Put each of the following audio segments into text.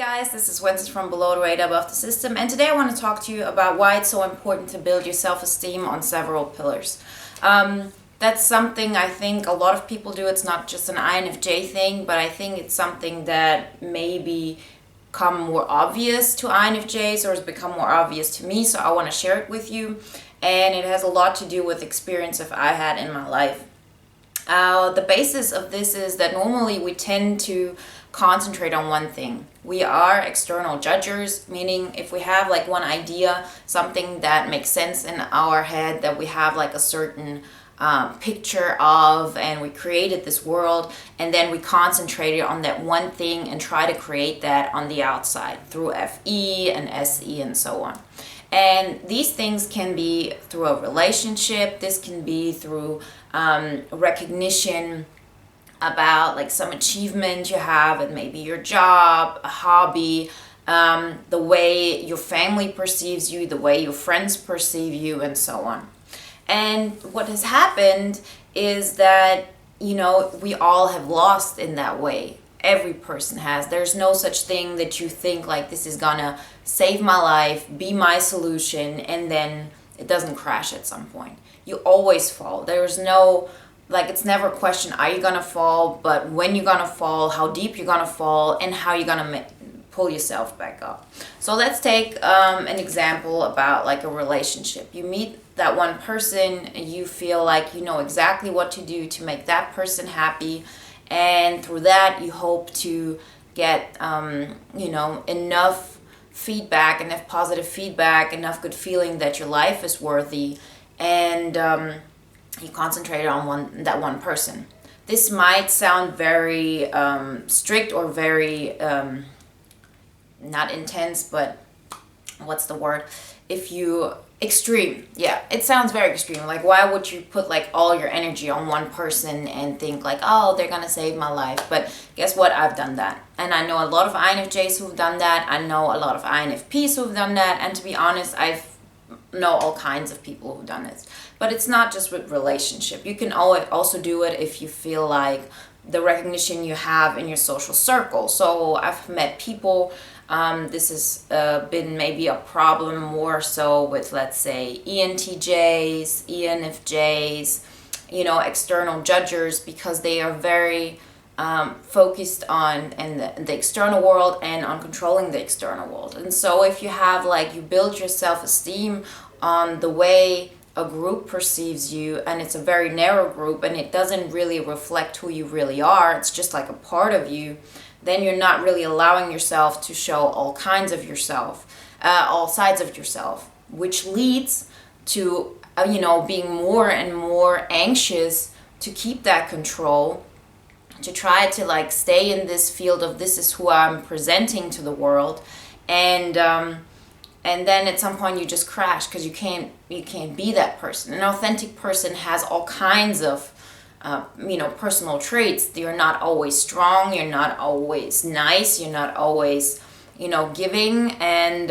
guys, this is Wenzes from Below the Radar Above the System, and today I want to talk to you about why it's so important to build your self-esteem on several pillars. That's something I think a lot of people do. It's not just an INFJ thing, but I think it's something that maybe become more obvious to INFJs or has become more obvious to me, so I want to share it with you. And it has a lot to do with experiences I had in my life. The basis of this is that normally we tend to concentrate on one thing. We are external judgers, meaning if we have like one idea, something that makes sense in our head, that we have like a certain picture of, and we created this world, and then we concentrated on that one thing and try to create that on the outside through FE and SE and so on. And these things can be through a relationship. This can be through recognition about like some achievement you have and maybe your job, a hobby, the way your family perceives you, the way your friends perceive you, and so on. And what has happened is that, we all have lost in that way. Every person has. There's no such thing that you think like this is gonna save my life, be my solution, and then it doesn't crash at some point. You always fall. There's no, it's never a question, are you gonna fall, but when you're gonna fall, how deep you're gonna fall, and how you're gonna pull yourself back up. So let's take an example about like a relationship. You meet that one person, and you feel like you know exactly what to do to make that person happy, and through that you hope to get enough feedback, enough positive feedback, enough good feeling that your life is worthy, and you concentrate on that one person. This might sound very strict or very not intense, but what's the word? Extreme. Yeah, it sounds very extreme. Like, why would you put like all your energy on one person and think like, oh, they're gonna save my life? But guess what? I've done that. And I know a lot of INFJs who've done that. I know a lot of INFPs who've done that. And to be honest, I know all kinds of people who've done this. But it's not just with relationship. You can also do it if you feel like the recognition you have in your social circle. So I've met people, this has been maybe a problem more so with, let's say, ENTJs, ENFJs, external judgers, because they are very focused on the external world and on controlling the external world. And so if you have you build your self-esteem on the way a group perceives you, and it's a very narrow group and it doesn't really reflect who you really are, it's just like a part of you, then you're not really allowing yourself to show all kinds of yourself, all sides of yourself, which leads to being more and more anxious to keep that control, to try to stay in this field of this is who I'm presenting to the world, and then at some point you just crash because you can't be that person. An authentic person has all kinds of personal traits. You're not always strong, you're not always nice, you're not always giving, and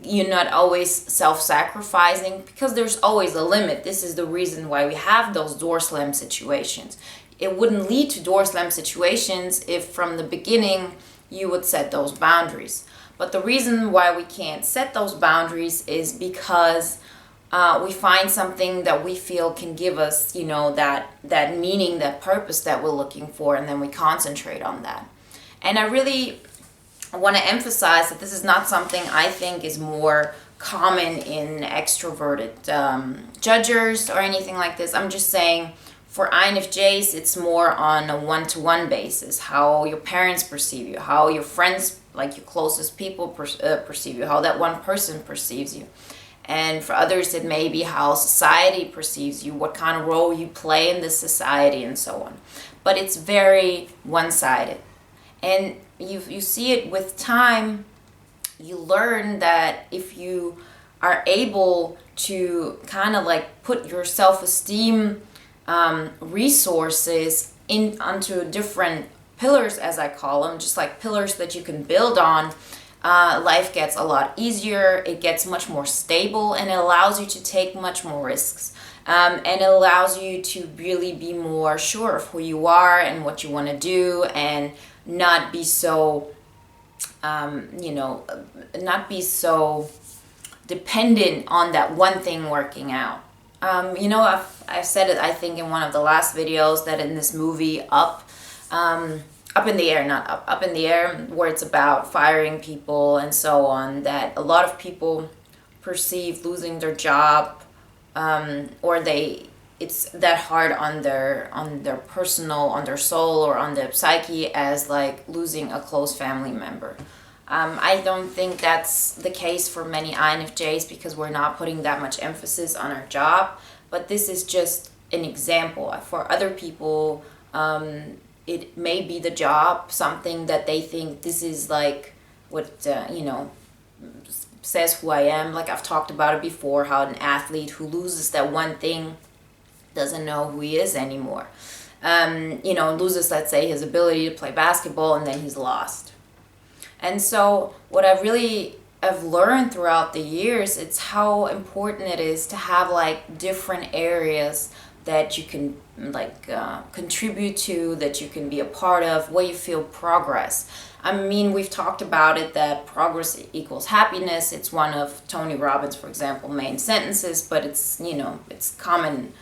you're not always self-sacrificing, because there's always a limit. This is the reason why we have those door slam situations. It wouldn't lead to door slam situations if from the beginning you would set those boundaries. But the reason why we can't set those boundaries is because we find something that we feel can give us, that meaning, that purpose that we're looking for, and then we concentrate on that. And I really want to emphasize that this is not something I think is more common in extroverted judgers or anything like this. I'm just saying for INFJs, it's more on a one-to-one basis, how your parents perceive you, how your friends, like your closest people perceive you, how that one person perceives you. And for others, it may be how society perceives you, what kind of role you play in this society, and so on. But it's very one-sided. And you see it with time. You learn that if you are able to kind of put your self-esteem resources onto different pillars, as I call them, just like pillars that you can build on, life gets a lot easier, it gets much more stable, and it allows you to take much more risks. And it allows you to really be more sure of who you are and what you want to do, and not be so not be so dependent on that one thing working out. I've said it, I think, in one of the last videos, that in this movie Up in the Air, not Up in the Air, where it's about firing people and so on, that a lot of people perceive losing their job, or it's that hard on their personal, on their soul, or on their psyche, as like losing a close family member. I don't think that's the case for many INFJs, because we're not putting that much emphasis on our job. But this is just an example. For other people, it may be the job, something that they think this is like what, says who I am. Like I've talked about it before, how an athlete who loses that one thing doesn't know who he is anymore. Loses, let's say, his ability to play basketball, and then he's lost. And so what I really have learned throughout the years, it's how important it is to have like different areas that you can contribute to, that you can be a part of, where you feel progress. I mean, we've talked about it, that progress equals happiness. It's one of Tony Robbins, for example, main sentences, but it's, it's common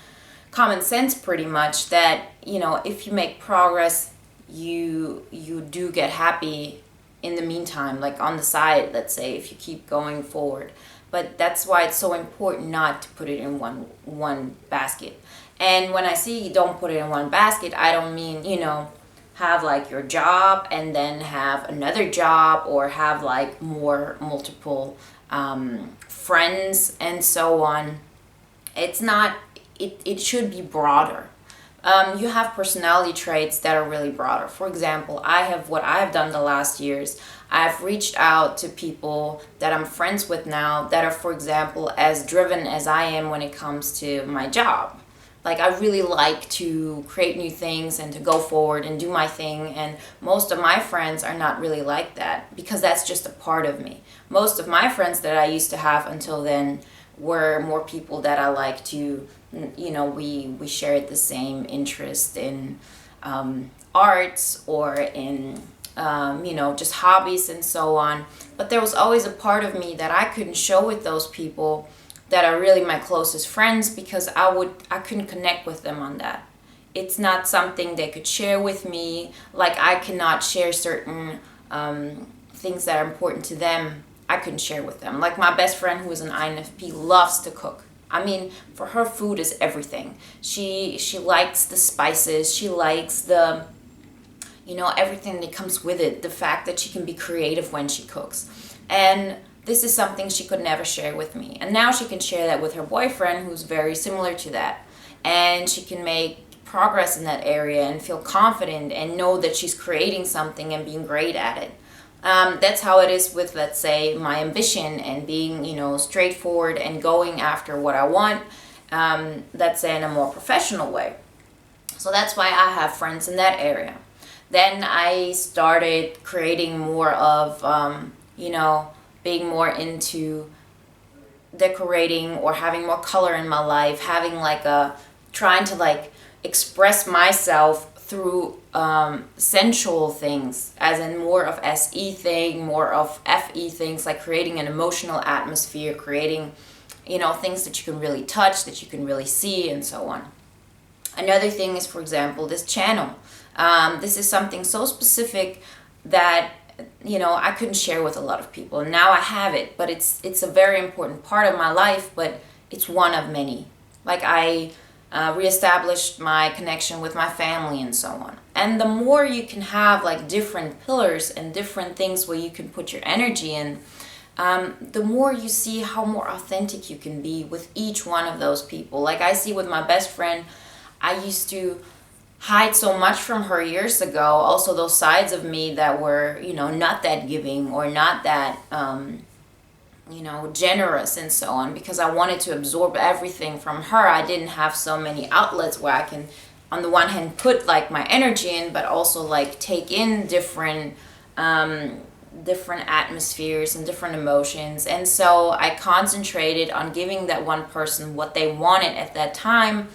sense pretty much, that, if you make progress, you do get happy in the meantime, like on the side, let's say, if you keep going forward. But that's why it's so important not to put it in one basket. And when I say don't put it in one basket, I don't mean, have like your job and then have another job, or have like multiple friends and so on. It's not, it should be broader. You have personality traits that are really broader. For example, what I have done the last years, I've reached out to people that I'm friends with now that are, for example, as driven as I am when it comes to my job. Like, I really like to create new things and to go forward and do my thing. And most of my friends are not really like that, because that's just a part of me. Most of my friends that I used to have until then were more people that I like to, we shared the same interest in arts, or in, just hobbies and so on. But there was always a part of me that I couldn't show with those people that are really my closest friends, because I couldn't connect with them on that. It's not something they could share with me. Like, I cannot share certain things that are important to them. I couldn't share with them. Like, my best friend, who is an INFP, loves to cook. I mean, for her, food is everything. She likes the spices. She likes the, everything that comes with it. The fact that she can be creative when she cooks. And this is something she could never share with me. And now she can share that with her boyfriend, who's very similar to that. And she can make progress in that area and feel confident and know that she's creating something and being great at it. That's how it is with, let's say, my ambition and being, straightforward and going after what I want, let's say, in a more professional way. So that's why I have friends in that area. Then I started creating more of, being more into decorating or having more color in my life, having trying to express myself through sensual things, as in more of SE thing, more of FE things, like creating an emotional atmosphere, creating, things that you can really touch, that you can really see, and so on. Another thing is, for example, this channel. This is something so specific that I couldn't share with a lot of people. Now I have it, but it's a very important part of my life, but it's one of many. Like, I reestablished my connection with my family and so on. And the more you can have different pillars and different things where you can put your energy in, the more you see how more authentic you can be with each one of those people. Like, I see with my best friend, I used to hide so much from her years ago. Also, those sides of me that were, not that giving or not that, generous and so on, because I wanted to absorb everything from her. I didn't have so many outlets where I can, on the one hand, put my energy in, but also take in different atmospheres and different emotions. And so I concentrated on giving that one person what they wanted at that time.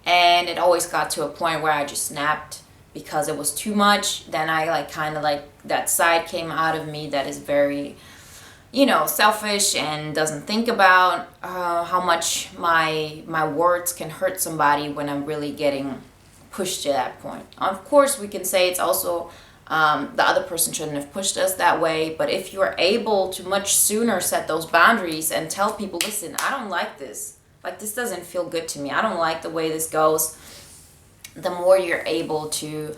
And it always got to a point where I just snapped because it was too much, then I like kind of like that side came out of me that is very, you know, selfish and doesn't think about how much my words can hurt somebody when I'm really getting pushed to that point. Of course, we can say it's also the other person shouldn't have pushed us that way, but if you're able to much sooner set those boundaries and tell people, listen, I don't like this. Like, this doesn't feel good to me. I don't like the way this goes. The more you're able to,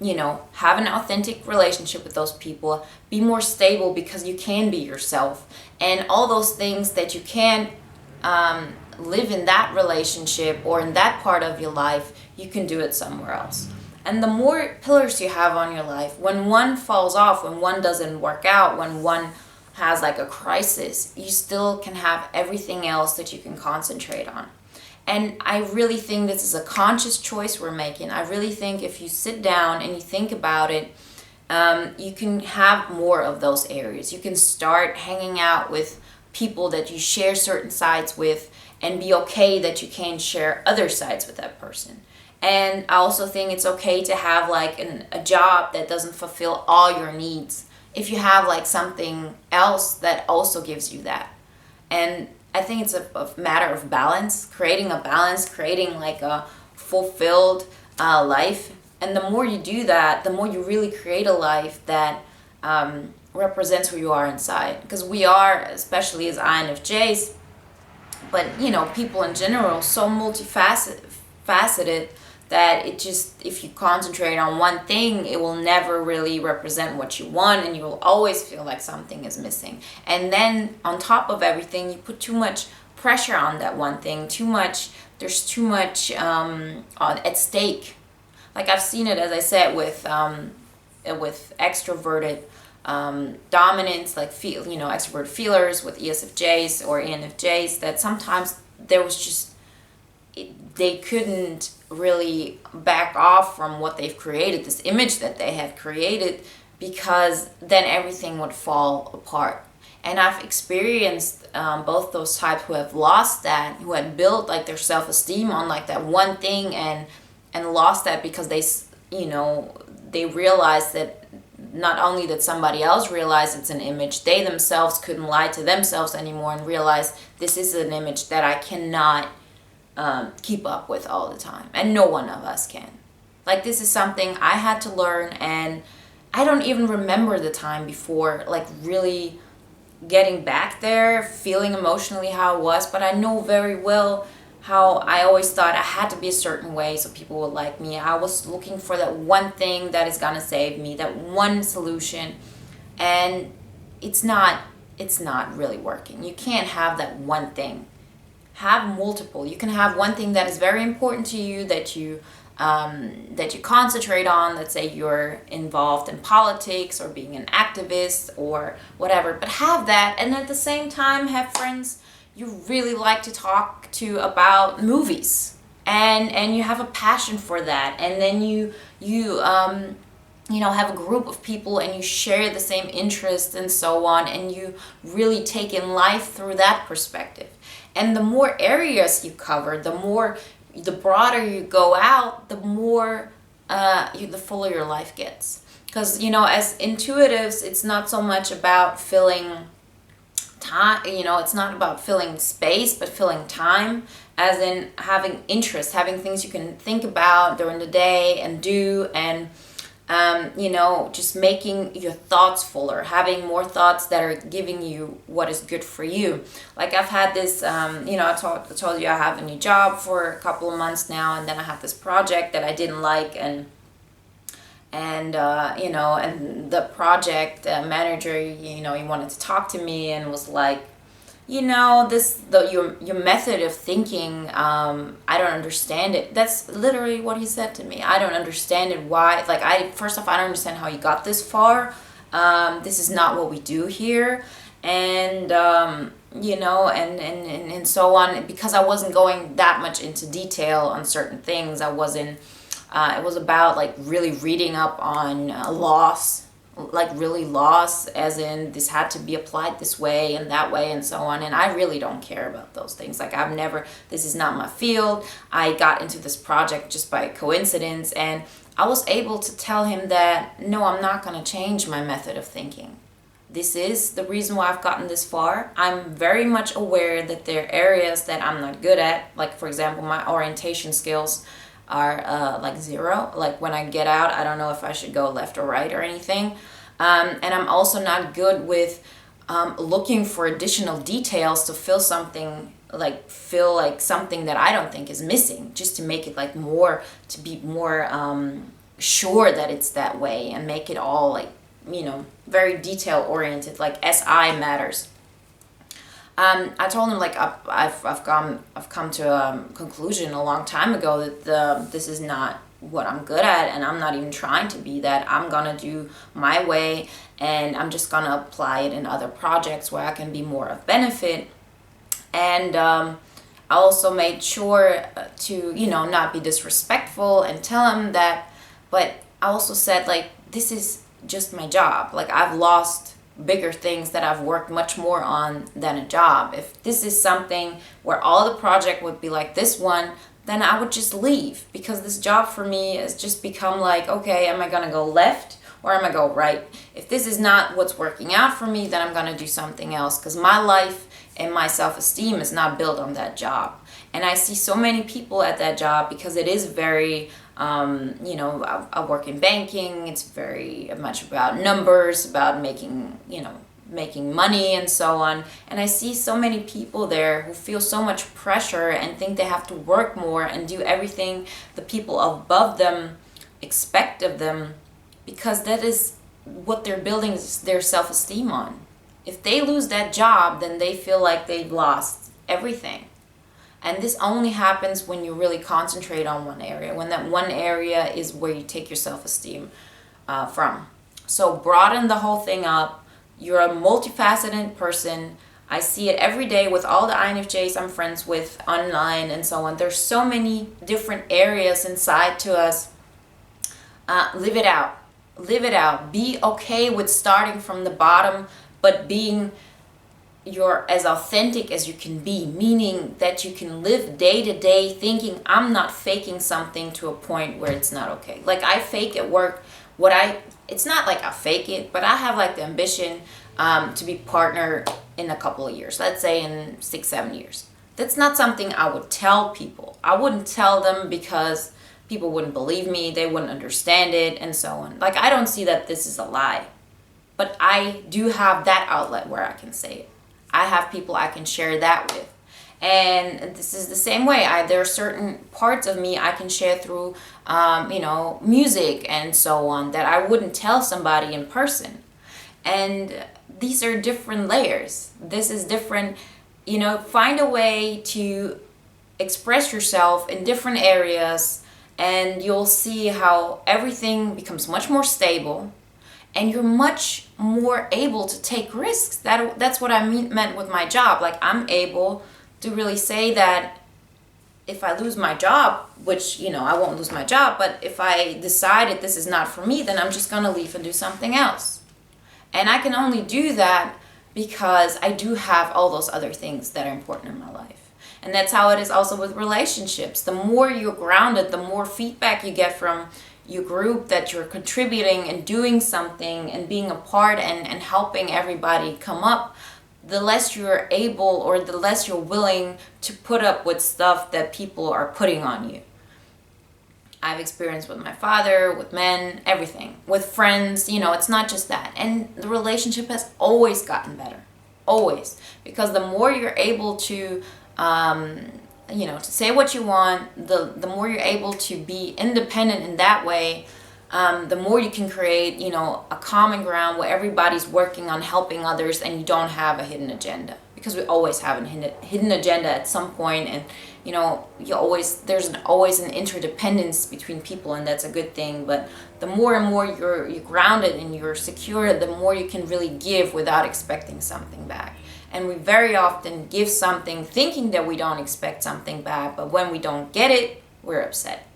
you know, have an authentic relationship with those people, be more stable because you can be yourself. And all those things that you can't live in that relationship or in that part of your life, you can do it somewhere else. And the more pillars you have on your life, when one falls off, when one doesn't work out, when one has like a crisis, you still can have everything else that you can concentrate on. And I really think this is a conscious choice we're making. I really think if you sit down and you think about it, you can have more of those areas. You can start hanging out with people that you share certain sides with and be okay that you can share other sides with that person. And I also think it's okay to have like a job that doesn't fulfill all your needs. If you have like something else that also gives you that. And I think it's a matter of balance, creating a balance, creating like a fulfilled life. And the more you do that, the more you really create a life that represents who you are inside. Because we are, especially as INFJs, but you know, people in general, so multifaceted that it just, if you concentrate on one thing, it will never really represent what you want, and you will always feel like something is missing. And then on top of everything, you put too much pressure on that one thing, there's too much at stake. Like I've seen it, as I said, with extroverted dominance, like extrovert feelers with ESFJs or ENFJs, that sometimes there was just, they couldn't really back off from what they've created, this image that they have created, because then everything would fall apart. And I've experienced both those types who have lost that, who had built like their self-esteem on like that one thing and lost that because they realized that not only did somebody else realize it's an image, they themselves couldn't lie to themselves anymore and realize this is an image that I cannot keep up with all the time, and no one of us can. Like, this is something I had to learn, and I don't even remember the time before like really getting back there, feeling emotionally how it was, but I know very well how I always thought I had to be a certain way so people would like me. I was looking for that one thing that is gonna save me, that one solution, and it's not really working. You can't have that one thing. Have multiple. You can have one thing that is very important to you, that you concentrate on. Let's say you're involved in politics or being an activist or whatever, but have that, and at the same time have friends you really like to talk to about movies, and you have a passion for that, and then you have a group of people and you share the same interests and so on, and you really take in life through that perspective. And the more areas you cover, the broader you go out, the more the fuller your life gets. Because as intuitives, it's not so much about filling time. It's not about filling space, but filling time, as in having interest, having things you can think about during the day and do, and just making your thoughts fuller, having more thoughts that are giving you what is good for you. Like I've had this, I told you I have a new job for a couple of months now, and then I had this project that I didn't like, and the project manager, he wanted to talk to me and was like, your method of thinking, I don't understand it. That's literally what he said to me. I don't understand it. Why? Like, first off, I don't understand how you got this far. This is not what we do here. And, and so on. Because I wasn't going that much into detail on certain things. I wasn't, it was about like really reading up on loss, like really loss, as in this had to be applied this way and that way and so on, and I really don't care about those things. Like, this is not my field. I got into this project just by coincidence, and I was able to tell him that, no, I'm not going to change my method of thinking. This is the reason why I've gotten this far. I'm very much aware that there are areas that I'm not good at. Like, for example, my orientation skills are like 0. Like, when I get out, I don't know if I should go left or right or anything. And I'm also not good with looking for additional details to fill like something that I don't think is missing, just to make it like more, to be more sure that it's that way, and make it all like, very detail oriented, like SI matters. I told him, like, I've come to a conclusion a long time ago that this is not what I'm good at, and I'm not even trying to be that. I'm gonna do my way, and I'm just gonna apply it in other projects where I can be more of benefit. And I also made sure to, not be disrespectful and tell him that, but I also said, like, this is just my job. Like, I've lost bigger things that I've worked much more on than a job. If this is something where all the project would be like this one, then I would just leave, because this job for me has just become like, okay, am I gonna go left or am I go right? If this is not what's working out for me, then I'm gonna do something else, because my life and my self-esteem is not built on that job. And I see so many people at that job, because it is very, I work in banking. It's very much about numbers, about making money and so on. And I see so many people there who feel so much pressure and think they have to work more and do everything the people above them expect of them, because that is what they're building their self-esteem on. If they lose that job, then they feel like they've lost everything. And this only happens when you really concentrate on one area, when that one area is where you take your self-esteem from. So broaden the whole thing up. You're a multifaceted person. I see it every day with all the INFJs I'm friends with online and so on. There's so many different areas inside to us. Live it out. Live it out. Be okay with starting from the bottom, but being you're as authentic as you can be, meaning that you can live day to day thinking, I'm not faking something to a point where it's not okay. Like, I fake at work it's not like I fake it, but I have like the ambition to be partner in a couple of years, let's say in 6-7 years. That's not something I would tell people. I wouldn't tell them because people wouldn't believe me, they wouldn't understand it, and so on. Like, I don't see that this is a lie, but I do have that outlet where I can say it. I have people I can share that with. And this is the same way. There are certain parts of me I can share through, music and so on, that I wouldn't tell somebody in person. And these are different layers. This is different. Find a way to express yourself in different areas, and you'll see how everything becomes much more stable. And you're much more able to take risks. That's what I meant with my job. Like, I'm able to really say that if I lose my job, which, I won't lose my job, but if I decided this is not for me, then I'm just going to leave and do something else. And I can only do that because I do have all those other things that are important in my life. And that's how it is also with relationships. The more you're grounded, the more feedback you get from your group that you're contributing and doing something and being a part and helping everybody come up, the less you're able, or the less you're willing to put up with stuff that people are putting on you. I've experienced with my father, with men, everything. With friends, it's not just that. And the relationship has always gotten better. Always. Because the more you're able to to say what you want, the more you're able to be independent in that way, the more you can create, a common ground where everybody's working on helping others and you don't have a hidden agenda. Because we always have a hidden agenda at some point, and there's always an interdependence between people, and that's a good thing. But the more and more you're grounded and you're secure, the more you can really give without expecting something back. And we very often give something thinking that we don't expect something back, but when we don't get it, we're upset.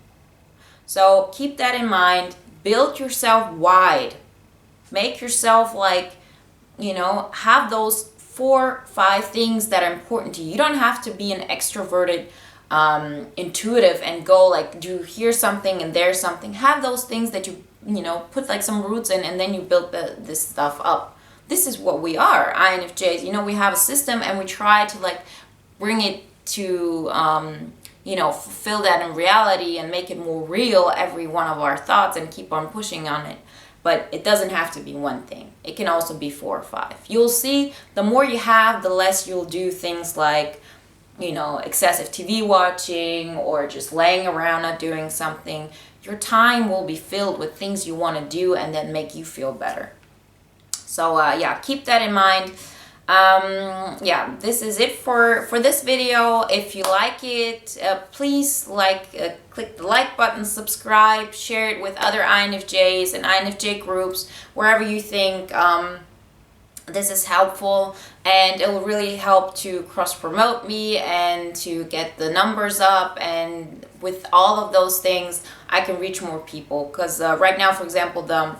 So keep that in mind. Build yourself wide. Make yourself have those 4-5 things that are important to you. You don't have to be an extroverted intuitive and go like, do you hear something and there's something, have those things that you put like some roots in, and then you build this stuff up. This is what we are, INFJs. We have a system and we try to like bring it to fulfill that in reality and make it more real, every one of our thoughts, and keep on pushing on it. But it doesn't have to be one thing. It can also be 4 or 5. You'll see, the more you have, the less you'll do things like, excessive TV watching or just laying around not doing something. Your time will be filled with things you want to do and that make you feel better. So yeah, keep that in mind. Yeah, this is it for this video. If you like it, please click the like button, subscribe, share it with other INFJs and INFJ groups, wherever you think this is helpful, and it will really help to cross promote me and to get the numbers up. And with all of those things, I can reach more people, because right now, for example, the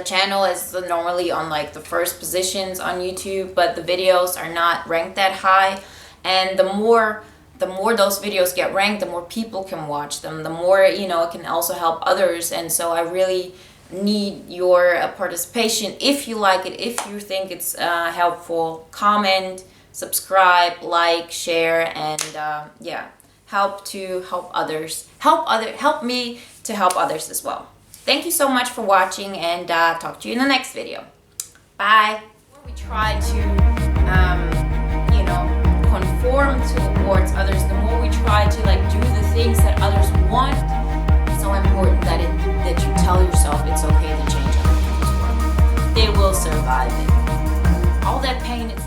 channel is normally on like the first positions on YouTube, but the videos are not ranked that high. And the more those videos get ranked, the more people can watch them, the more it can also help others. And so I really need your participation. If you like it, if you think it's helpful, comment, subscribe, like, share, and yeah, help me to help others as well. Thank you so much for watching, and talk to you in the next video. Bye. We try to, conform towards others. The more we try to like do the things that others want, it's so important that you tell yourself it's okay to change other people's world. They will survive it. All that pain, it's